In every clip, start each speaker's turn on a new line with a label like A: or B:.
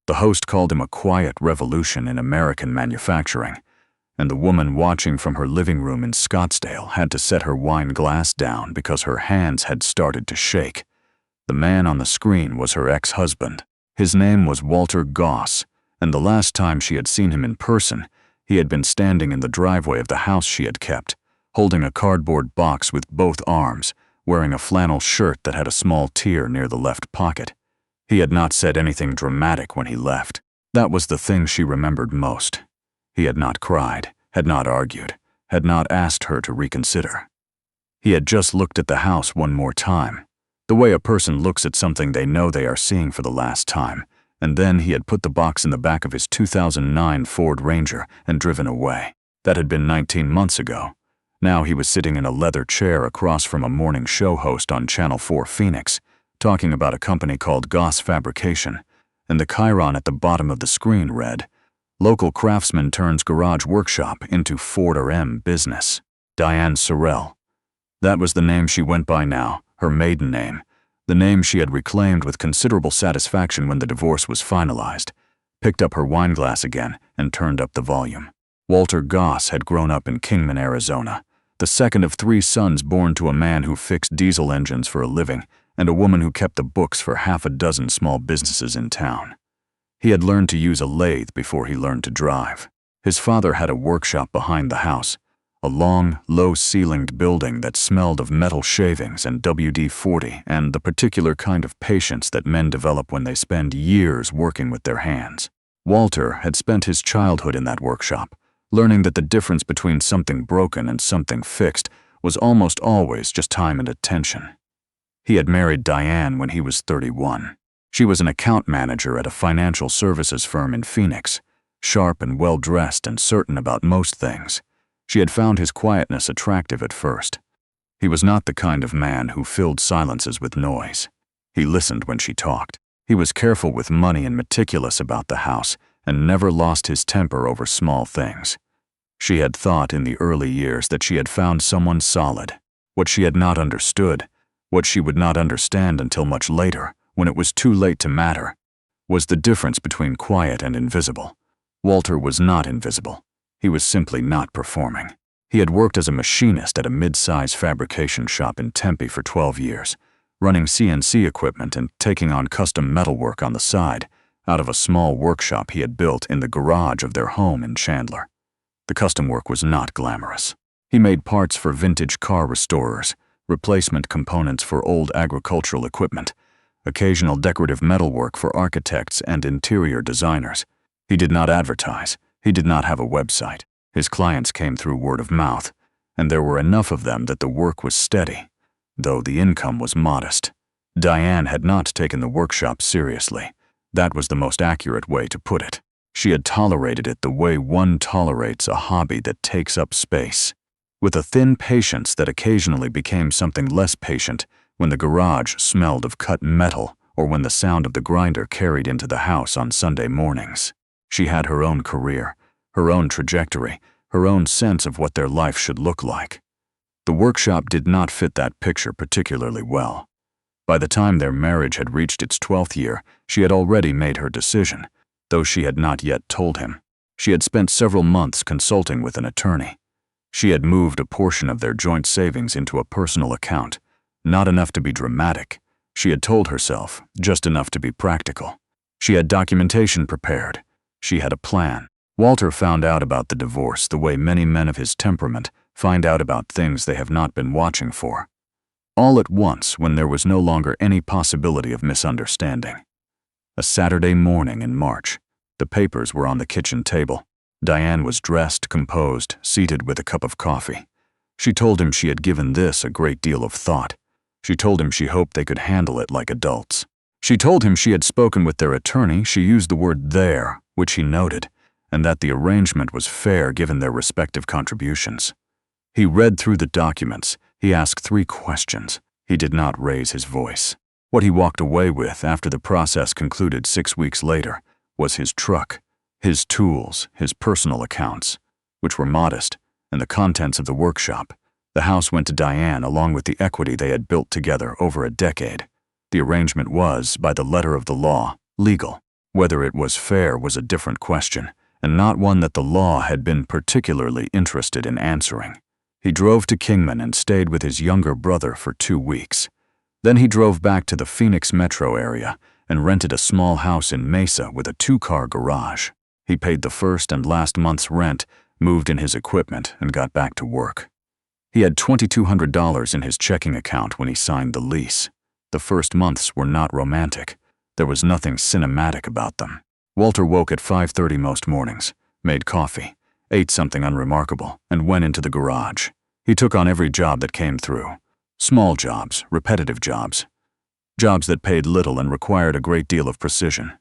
A: The host called him a quiet revolution in American manufacturing, and the woman watching from her living room in Scottsdale had to set her wine glass down because her hands had started to shake. The man on the screen was her ex-husband. His name was Walter Goss, and the last time she had seen him in person, he had been standing in the driveway of the house she had kept, holding a cardboard box with both arms, wearing a flannel shirt that had a small tear near the left pocket. He had not said anything dramatic when he left. That was the thing she remembered most. He had not cried, had not argued, had not asked her to reconsider. He had just looked at the house one more time, the way a person looks at something they know they are seeing for the last time, and then he had put the box in the back of his 2009 Ford Ranger and driven away. That had been 19 months ago. Now he was sitting in a leather chair across from a morning show host on Channel 4 Phoenix, talking about a company called Goss Fabrication, and the chyron at the bottom of the screen read, "Local craftsman turns garage workshop into Ford RM business. Diane Sorrell." That was the name she went by now, her maiden name, the name she had reclaimed with considerable satisfaction when the divorce was finalized, picked up her wine glass again and turned up the volume. Walter Goss had grown up in Kingman, Arizona, the second of 3 sons born to a man who fixed diesel engines for a living and a woman who kept the books for half a dozen small businesses in town. He had learned to use a lathe before he learned to drive. His father had a workshop behind the house, a long, low-ceilinged building that smelled of metal shavings and WD-40 and the particular kind of patience that men develop when they spend years working with their hands. Walter had spent his childhood in that workshop, learning that the difference between something broken and something fixed was almost always just time and attention. He had married Diane when he was 31. She was an account manager at a financial services firm in Phoenix, sharp and well-dressed and certain about most things. She had found his quietness attractive at first. He was not the kind of man who filled silences with noise. He listened when she talked. He was careful with money and meticulous about the house, and never lost his temper over small things. She had thought in the early years that she had found someone solid. What she had not understood, what she would not understand until much later, when it was too late to matter, was the difference between quiet and invisible. Walter was not invisible. He was simply not performing. He had worked as a machinist at a mid-size fabrication shop in Tempe for 12 years, running CNC equipment and taking on custom metalwork on the side, out of a small workshop he had built in the garage of their home in Chandler. The custom work was not glamorous. He made parts for vintage car restorers, replacement components for old agricultural equipment, occasional decorative metalwork for architects and interior designers. He did not advertise. He did not have a website. His clients came through word of mouth, and there were enough of them that the work was steady, though the income was modest. Diane had not taken the workshop seriously. That was the most accurate way to put it. She had tolerated it the way one tolerates a hobby that takes up space, with a thin patience that occasionally became something less patient when the garage smelled of cut metal or when the sound of the grinder carried into the house on Sunday mornings. She had her own career, her own trajectory, her own sense of what their life should look like. The workshop did not fit that picture particularly well. By the time their marriage had reached its 12th year, she had already made her decision, though she had not yet told him. She had spent several months consulting with an attorney. She had moved a portion of their joint savings into a personal account, not enough to be dramatic. She had told herself, just enough to be practical. She had documentation prepared. She had a plan. Walter found out about the divorce the way many men of his temperament find out about things they have not been watching for. All at once, when there was no longer any possibility of misunderstanding. A Saturday morning in March. The papers were on the kitchen table. Diane was dressed, composed, seated with a cup of coffee. She told him she had given this a great deal of thought. She told him she hoped they could handle it like adults. She told him she had spoken with their attorney. She used the word "their," which he noted, and that the arrangement was fair given their respective contributions. He read through the documents. He asked 3 questions. He did not raise his voice. What he walked away with after the process concluded 6 weeks later was his truck, his tools, his personal accounts, which were modest, and the contents of the workshop. The house went to Diane along with the equity they had built together over a decade. The arrangement was, by the letter of the law, legal. Whether it was fair was a different question, and not one that the law had been particularly interested in answering. He drove to Kingman and stayed with his younger brother for 2 weeks. Then he drove back to the Phoenix metro area and rented a small house in Mesa with a 2-car garage. He paid the first and last month's rent, moved in his equipment, and got back to work. He had $2,200 in his checking account when he signed the lease. The first months were not romantic. There was nothing cinematic about them. Walter woke at 5:30 most mornings, made coffee, ate something unremarkable, and went into the garage. He took on every job that came through. Small jobs, repetitive jobs. Jobs that paid little and required a great deal of precision.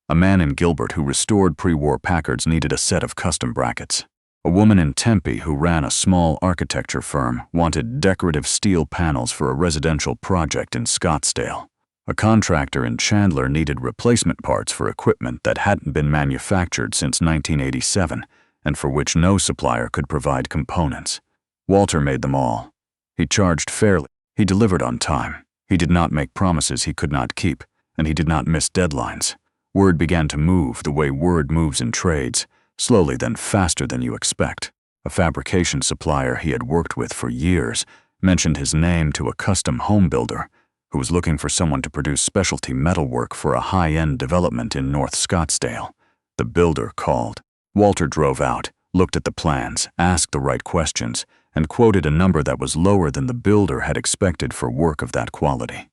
A: A man in Gilbert who restored pre-war Packards needed a set of custom brackets. A woman in Tempe who ran a small architecture firm wanted decorative steel panels for a residential project in Scottsdale. A contractor in Chandler needed replacement parts for equipment that hadn't been manufactured since 1987 and for which no supplier could provide components. Walter made them all. He charged fairly. He delivered on time. He did not make promises he could not keep, and he did not miss deadlines. Word began to move the way word moves in trades, slowly then faster than you expect. A fabrication supplier he had worked with for years mentioned his name to a custom home builder who was looking for someone to produce specialty metalwork for a high-end development in North Scottsdale. The builder called. Walter drove out, looked at the plans, asked the right questions, and quoted a number that was lower than the builder had expected for work of that quality.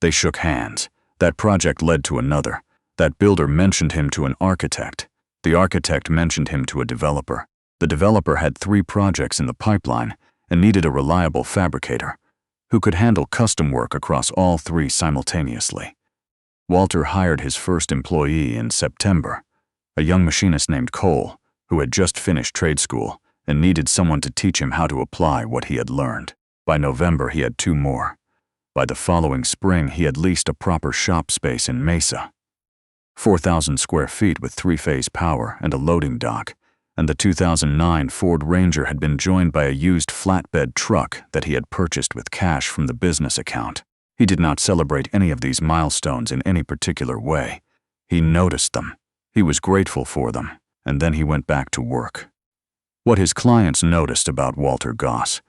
A: They shook hands. That project led to another. That builder mentioned him to an architect. The architect mentioned him to a developer. The developer had 3 projects in the pipeline and needed a reliable fabricator who could handle custom work across all 3 simultaneously. Walter hired his first employee in September, a young machinist named Cole, who had just finished trade school and needed someone to teach him how to apply what he had learned. By November, he had 2 more. By the following spring, he had leased a proper shop space in Mesa. 4,000 square feet with 3-phase power and a loading dock, and the 2009 Ford Ranger had been joined by a used flatbed truck that he had purchased with cash from the business account. He did not celebrate any of these milestones in any particular way. He noticed them. He was grateful for them, and then he went back to work. What his clients noticed about Walter Goss,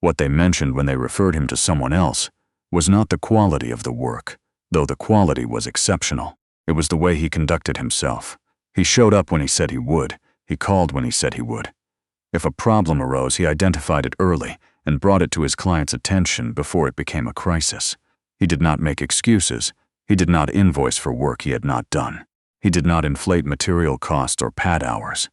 A: what they mentioned when they referred him to someone else, was not the quality of the work, though the quality was exceptional. It was the way he conducted himself. He showed up when he said he would. He called when he said he would. If a problem arose, he identified it early and brought it to his client's attention before it became a crisis. He did not make excuses. He did not invoice for work he had not done. He did not inflate material costs or pad hours.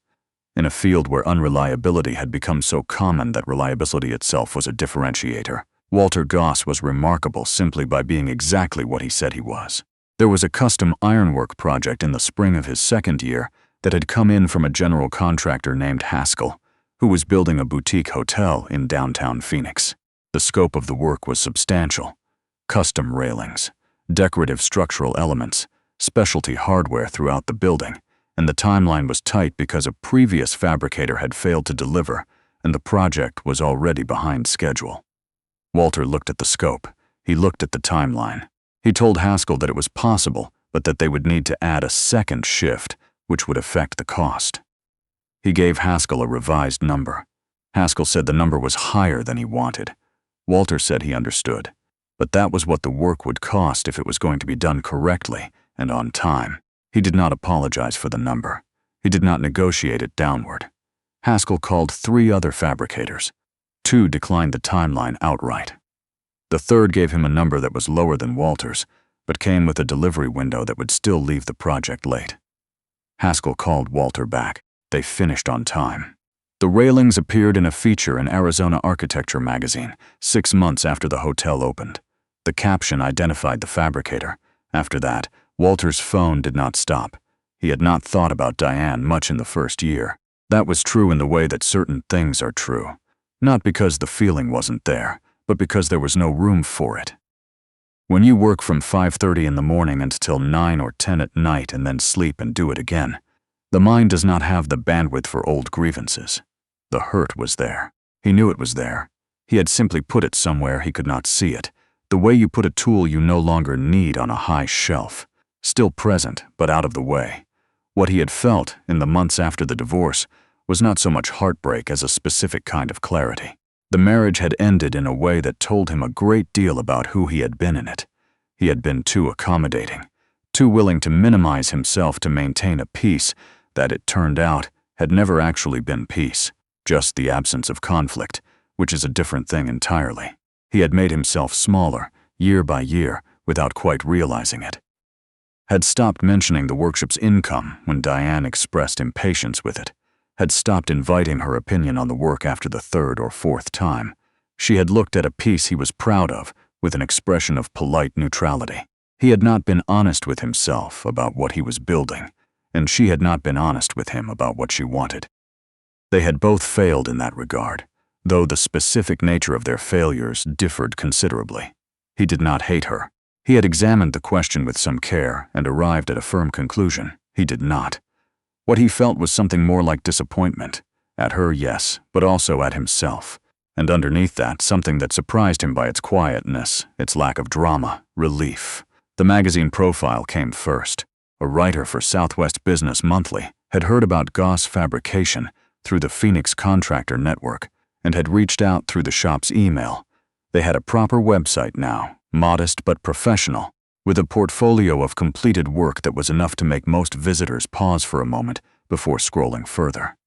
A: In a field where unreliability had become so common that reliability itself was a differentiator, Walter Goss was remarkable simply by being exactly what he said he was. There was a custom ironwork project in the spring of his 2nd year that had come in from a general contractor named Haskell, who was building a boutique hotel in downtown Phoenix. The scope of the work was substantial. Custom railings, decorative structural elements, specialty hardware throughout the building, and the timeline was tight because a previous fabricator had failed to deliver, and the project was already behind schedule. Walter looked at the scope. He looked at the timeline. He told Haskell that it was possible, but that they would need to add a 2nd shift, which would affect the cost. He gave Haskell a revised number. Haskell said the number was higher than he wanted. Walter said he understood, but that was what the work would cost if it was going to be done correctly and on time. He did not apologize for the number. He did not negotiate it downward. Haskell called 3 other fabricators. 2 declined the timeline outright. The 3rd gave him a number that was lower than Walter's, but came with a delivery window that would still leave the project late. Haskell called Walter back. They finished on time. The railings appeared in a feature in Arizona Architecture magazine 6 months after the hotel opened. The caption identified the fabricator. After that, Walter's phone did not stop. He had not thought about Diane much in the 1st year. That was true in the way that certain things are true. Not because the feeling wasn't there, but because there was no room for it. When you work from 5:30 in the morning until 9 or 10 at night and then sleep and do it again, the mind does not have the bandwidth for old grievances. The hurt was there. He knew it was there. He had simply put it somewhere he could not see it, the way you put a tool you no longer need on a high shelf. still present but out of the way. What he had felt in the months after the divorce was not so much heartbreak as a specific kind of clarity. The marriage had ended in a way that told him a great deal about who he had been in it. He had been too accommodating, too willing to minimize himself to maintain a peace that, it turned out, had never actually been peace, just the absence of conflict, which is a different thing entirely. He had made himself smaller, year by year, without quite realizing it. Had stopped mentioning the workshop's income when Diane expressed impatience with it. Had stopped inviting her opinion on the work after the third or fourth time. She had looked at a piece he was proud of with an expression of polite neutrality. He had not been honest with himself about what he was building, and she had not been honest with him about what she wanted. They had both failed in that regard, though the specific nature of their failures differed considerably. He did not hate her. He had examined the question with some care and arrived at a firm conclusion. He did not. What he felt was something more like disappointment. At her, yes, but also at himself. And underneath that, something that surprised him by its quietness, its lack of drama, relief. The magazine profile came first. A writer for Southwest Business Monthly had heard about Goss Fabrication through the Phoenix Contractor Network and had reached out through the shop's email. They had a proper website now, modest but professional, with a portfolio of completed work that was enough to make most visitors pause for a moment before scrolling further.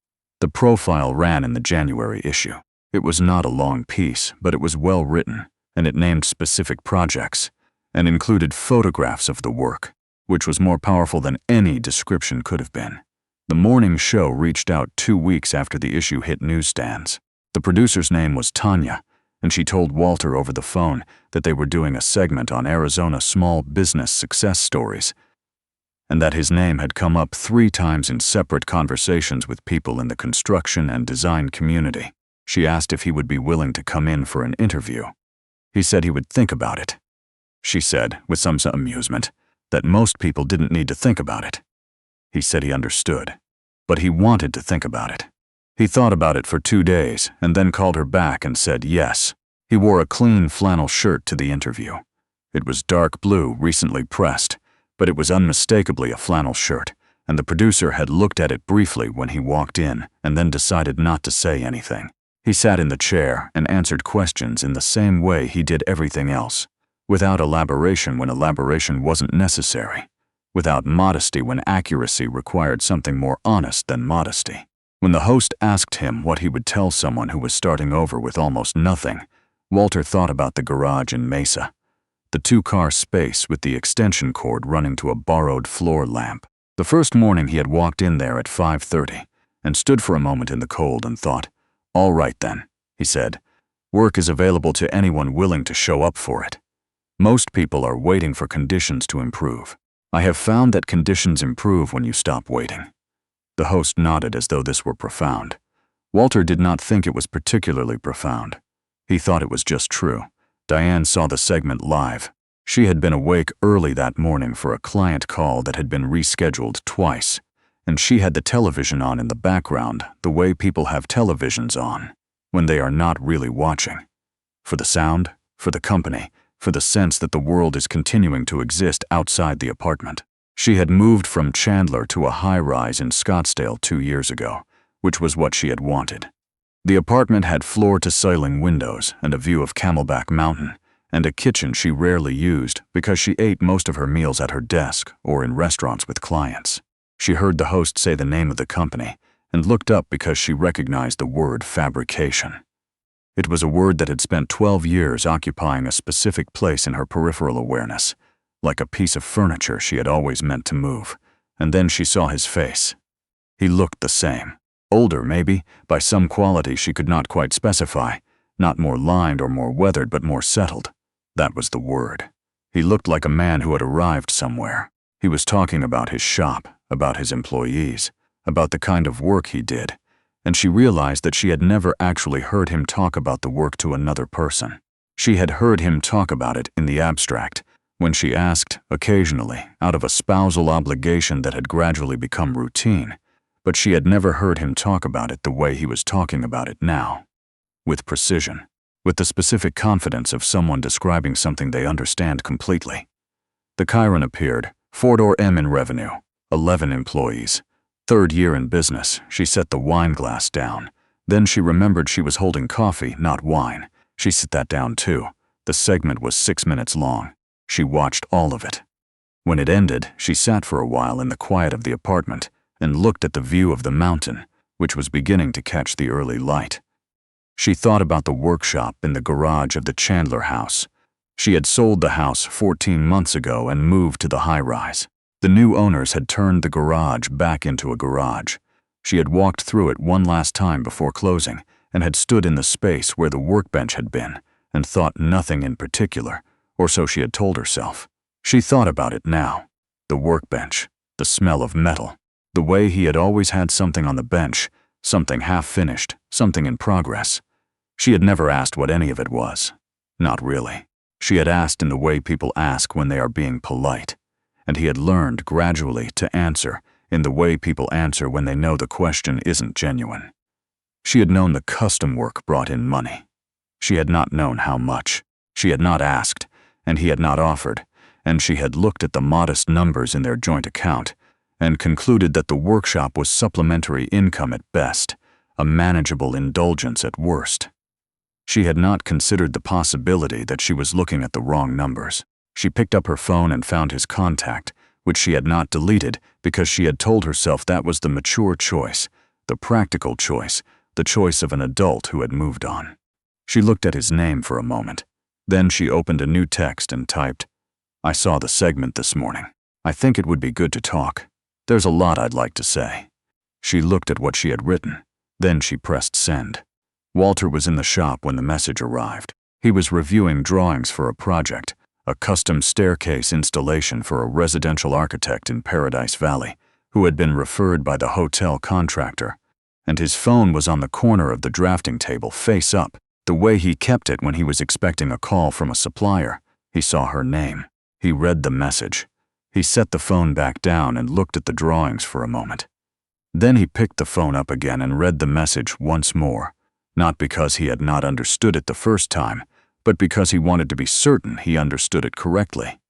A: The profile ran in the January issue. It was not a long piece, but it was well written, and it named specific projects, and included photographs of the work, which was more powerful than any description could have been. The morning show reached out 2 weeks after the issue hit newsstands. The producer's name was Tanya, and she told Walter over the phone that they were doing a segment on Arizona small business success stories, and that his name had come up 3 times in separate conversations with people in the construction and design community. She asked if he would be willing to come in for an interview. He said he would think about it. She said, with some amusement, that most people didn't need to think about it. He said he understood, but he wanted to think about it. He thought about it for 2 days and then called her back and said yes. He wore a clean flannel shirt to the interview. It was dark blue, recently pressed, but it was unmistakably a flannel shirt, and the producer had looked at it briefly when he walked in and then decided not to say anything. He sat in the chair and answered questions in the same way he did everything else, without elaboration when elaboration wasn't necessary, without modesty when accuracy required something more honest than modesty. When the host asked him what he would tell someone who was starting over with almost nothing, Walter thought about the garage in Mesa, the 2-car space with the extension cord running to a borrowed floor lamp. The first morning he had walked in there at 5:30 and stood for a moment in the cold and thought, "All right then," he said. "Work is available to anyone willing to show up for it. Most people are waiting for conditions to improve. I have found that conditions improve when you stop waiting." The host nodded as though this were profound. Walter did not think it was particularly profound. He thought it was just true. Diane saw the segment live. She had been awake early that morning for a client call that had been rescheduled twice, and she had the television on in the background the way people have televisions on, when they are not really watching. For the sound, for the company, for the sense that the world is continuing to exist outside the apartment. She had moved from Chandler to a high-rise in Scottsdale 2 years ago, which was what she had wanted. The apartment had floor-to-ceiling windows and a view of Camelback Mountain, and a kitchen she rarely used because she ate most of her meals at her desk or in restaurants with clients. She heard the host say the name of the company and looked up because she recognized the word fabrication. It was a word that had spent 12 years occupying a specific place in her peripheral awareness, like a piece of furniture she had always meant to move, and then she saw his face. He looked the same. Older, maybe, by some quality she could not quite specify, not more lined or more weathered, but more settled. That was the word. He looked like a man who had arrived somewhere. He was talking about his shop, about his employees, about the kind of work he did, and she realized that she had never actually heard him talk about the work to another person. She had heard him talk about it in the abstract, when she asked, occasionally, out of a spousal obligation that had gradually become routine, but she had never heard him talk about it the way he was talking about it now, with precision, with the specific confidence of someone describing something they understand completely. The Chiron appeared, 4 M in revenue, 11 employees. 3rd year in business. She set the wine glass down. Then she remembered she was holding coffee, not wine. She set that down too. The segment was 6 minutes long. She watched all of it. When it ended, she sat for a while in the quiet of the apartment and looked at the view of the mountain, which was beginning to catch the early light. She thought about the workshop in the garage of the Chandler house. She had sold the house 14 months ago and moved to the high-rise. The new owners had turned the garage back into a garage. She had walked through it one last time before closing and had stood in the space where the workbench had been and thought nothing in particular, or so she had told herself. She thought about it now. The workbench, the smell of metal, the way he had always had something on the bench, something half-finished, something in progress. She had never asked what any of it was. Not really. She had asked in the way people ask when they are being polite, and he had learned gradually to answer in the way people answer when they know the question isn't genuine. She had known the custom work brought in money. She had not known how much. She had not asked, and he had not offered, and she had looked at the modest numbers in their joint account and concluded that the workshop was supplementary income at best, a manageable indulgence at worst. She had not considered the possibility that she was looking at the wrong numbers. She picked up her phone and found his contact, which she had not deleted because she had told herself that was the mature choice, the practical choice, the choice of an adult who had moved on. She looked at his name for a moment. Then she opened a new text and typed, "I saw the segment this morning. I think it would be good to talk. There's a lot I'd like to say." She looked at what she had written. Then she pressed send. Walter was in the shop when the message arrived. He was reviewing drawings for a project, a custom staircase installation for a residential architect in Paradise Valley, who had been referred by the hotel contractor, and his phone was on the corner of the drafting table, face up, the way he kept it when he was expecting a call from a supplier. He saw her name. He read the message. He set the phone back down and looked at the drawings for a moment. Then he picked the phone up again and read the message once more, not because he had not understood it the first time, but because he wanted to be certain he understood it correctly.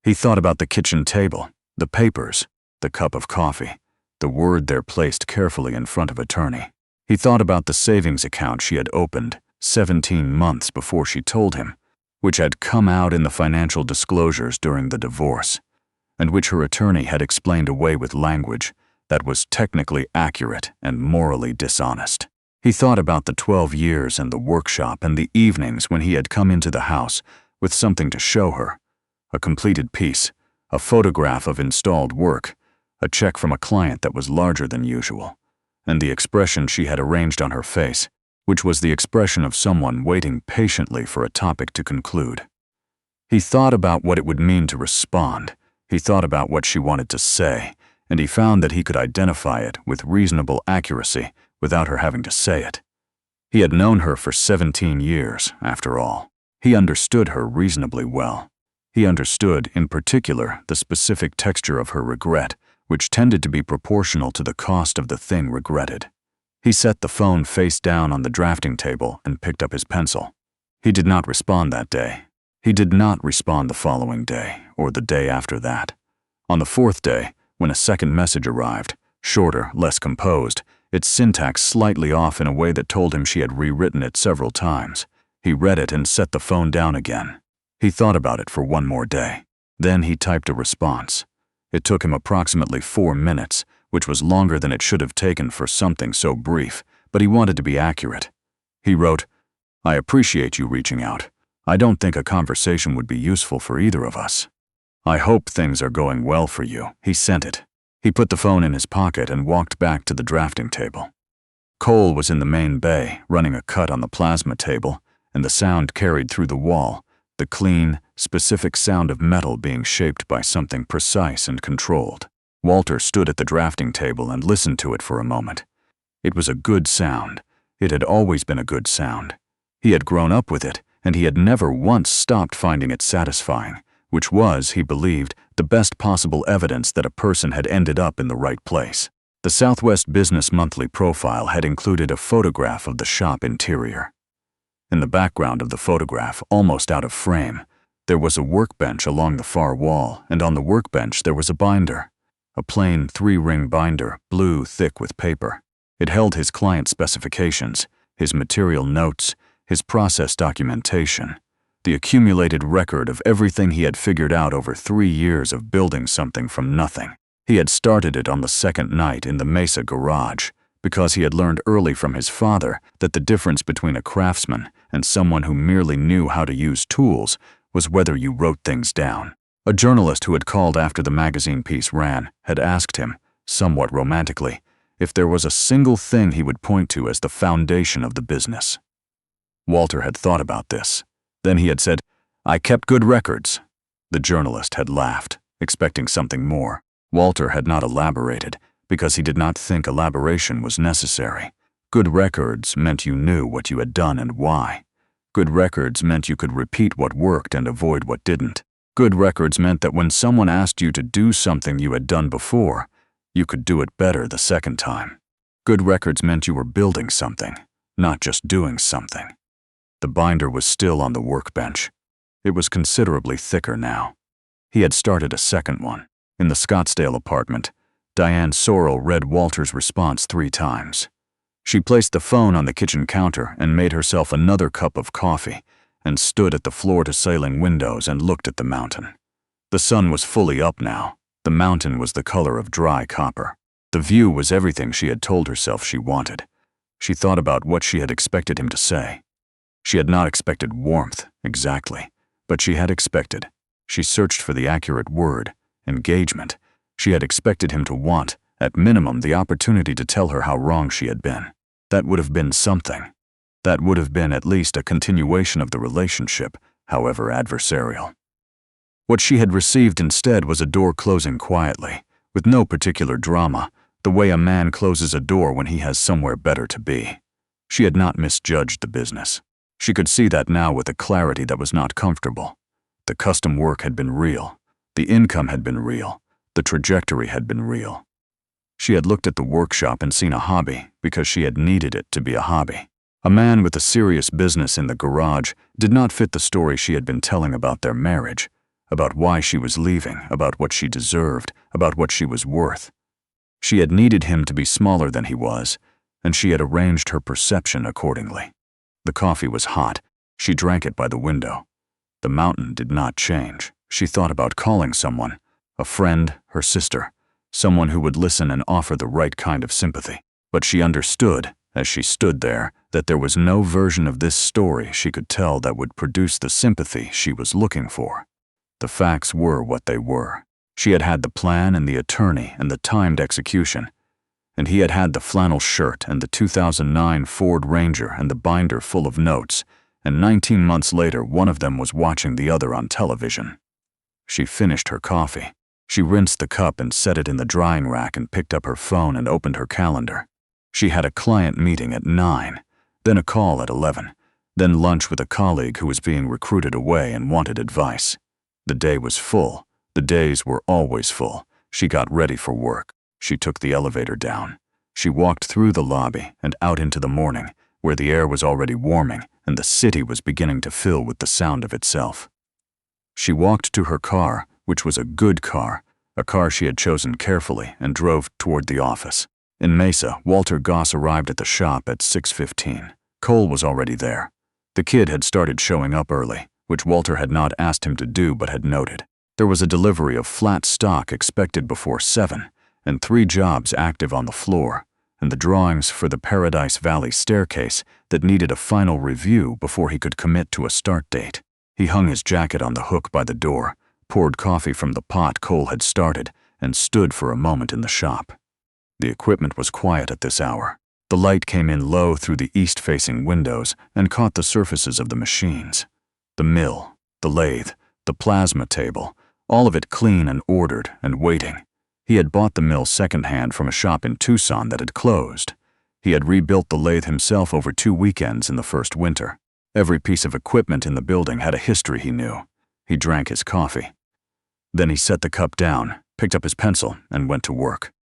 A: He thought about the kitchen table, the papers, the cup of coffee, the word there placed carefully in front of attorney. He thought about the savings account she had opened 17 months before she told him, which had come out in the financial disclosures during the divorce, and which her attorney had explained away with language that was technically accurate and morally dishonest. He thought about the 12 years and the workshop and the evenings when he had come into the house with something to show her, a completed piece, a photograph of installed work, a check from a client that was larger than usual, and the expression she had arranged on her face, which was the expression of someone waiting patiently for a topic to conclude. He thought about what it would mean to respond. He thought about what she wanted to say, and he found that he could identify it with reasonable accuracy without her having to say it. He had known her for 17 years, after all. He understood her reasonably well. He understood, in particular, the specific texture of her regret, which tended to be proportional to the cost of the thing regretted. He set the phone face down on the drafting table and picked up his pencil. He did not respond that day. He did not respond the following day, or the day after that. On the 4th day, when a second message arrived, shorter, less composed, its syntax slightly off in a way that told him she had rewritten it several times, he read it and set the phone down again. He thought about it for one more day. Then he typed a response. It took him approximately 4 minutes, which was longer than it should have taken for something so brief, but he wanted to be accurate. He wrote, "I appreciate you reaching out. I don't think a conversation would be useful for either of us. I hope things are going well for you." He sent it. He put the phone in his pocket and walked back to the drafting table. Cole was in the main bay, running a cut on the plasma table, and the sound carried through the wall, the clean, specific sound of metal being shaped by something precise and controlled. Walter stood at the drafting table and listened to it for a moment. It was a good sound. It had always been a good sound. He had grown up with it, and he had never once stopped finding it satisfying, which was, he believed, the best possible evidence that a person had ended up in the right place. The Southwest Business Monthly profile had included a photograph of the shop interior. In the background of the photograph, almost out of frame, There was a workbench along the far wall, and on the workbench there was a binder. A plain 3-ring binder, blue, thick with paper. It held his client's specifications, his material notes, his process documentation, the accumulated record of everything he had figured out over 3 years of building something from nothing. He had started it on the second night in the Mesa garage, because he had learned early from his father that the difference between a craftsman and someone who merely knew how to use tools was whether you wrote things down. A journalist who had called after the magazine piece ran had asked him, somewhat romantically, if there was a single thing he would point to as the foundation of the business. Walter had thought about this. Then he had said, "I kept good records." The journalist had laughed, expecting something more. Walter had not elaborated, because he did not think elaboration was necessary. Good records meant you knew what you had done and why. Good records meant you could repeat what worked and avoid what didn't. Good records meant that when someone asked you to do something you had done before, you could do it better the second time. Good records meant you were building something, not just doing something. The binder was still on the workbench. It was considerably thicker now. He had started a second one. In the Scottsdale apartment, Diane Sorrell read Walter's response 3 times. She placed the phone on the kitchen counter and made herself another cup of coffee and stood at the floor-to-ceiling windows and looked at the mountain. The sun was fully up now. The mountain was the color of dry copper. The view was everything she had told herself she wanted. She thought about what she had expected him to say. She had not expected warmth, exactly, but she had expected. She searched for the accurate word, engagement. She had expected him to want, at minimum, the opportunity to tell her how wrong she had been. That would have been something. That would have been at least a continuation of the relationship, however adversarial. What she had received instead was a door closing quietly, with no particular drama, the way a man closes a door when he has somewhere better to be. She had not misjudged the business. She could see that now with a clarity that was not comfortable. The custom work had been real. The income had been real. The trajectory had been real. She had looked at the workshop and seen a hobby because she had needed it to be a hobby. A man with a serious business in the garage did not fit the story she had been telling about their marriage, about why she was leaving, about what she deserved, about what she was worth. She had needed him to be smaller than he was, and she had arranged her perception accordingly. The coffee was hot. She drank it by the window. The mountain did not change. She thought about calling someone, a friend, her sister, someone who would listen and offer the right kind of sympathy. But she understood, as she stood there, that there was no version of this story she could tell that would produce the sympathy she was looking for. The facts were what they were. She had had the plan and the attorney and the timed execution, and he had had the flannel shirt and the 2009 Ford Ranger and the binder full of notes, and 19 months later one of them was watching the other on television. She finished her coffee. She rinsed the cup and set it in the drying rack and picked up her phone and opened her calendar. She had a client meeting at 9, then a call at 11, then lunch with a colleague who was being recruited away and wanted advice. The day was full. The days were always full. She got ready for work. She took the elevator down. She walked through the lobby and out into the morning, where the air was already warming and the city was beginning to fill with the sound of itself. She walked to her car, which was a good car, a car she had chosen carefully, and drove toward the office. In Mesa, Walter Goss arrived at the shop at 6:15. Cole was already there. The kid had started showing up early, which Walter had not asked him to do but had noted. There was a delivery of flat stock expected before 7, and 3 jobs active on the floor, and the drawings for the Paradise Valley staircase that needed a final review before he could commit to a start date. He hung his jacket on the hook by the door, poured coffee from the pot Cole had started, and stood for a moment in the shop. The equipment was quiet at this hour. The light came in low through the east-facing windows and caught the surfaces of the machines. The mill, the lathe, the plasma table, all of it clean and ordered and waiting. He had bought the mill secondhand from a shop in Tucson that had closed. He had rebuilt the lathe himself over 2 weekends in the first winter. Every piece of equipment in the building had a history he knew. He drank his coffee. Then he set the cup down, picked up his pencil, and went to work.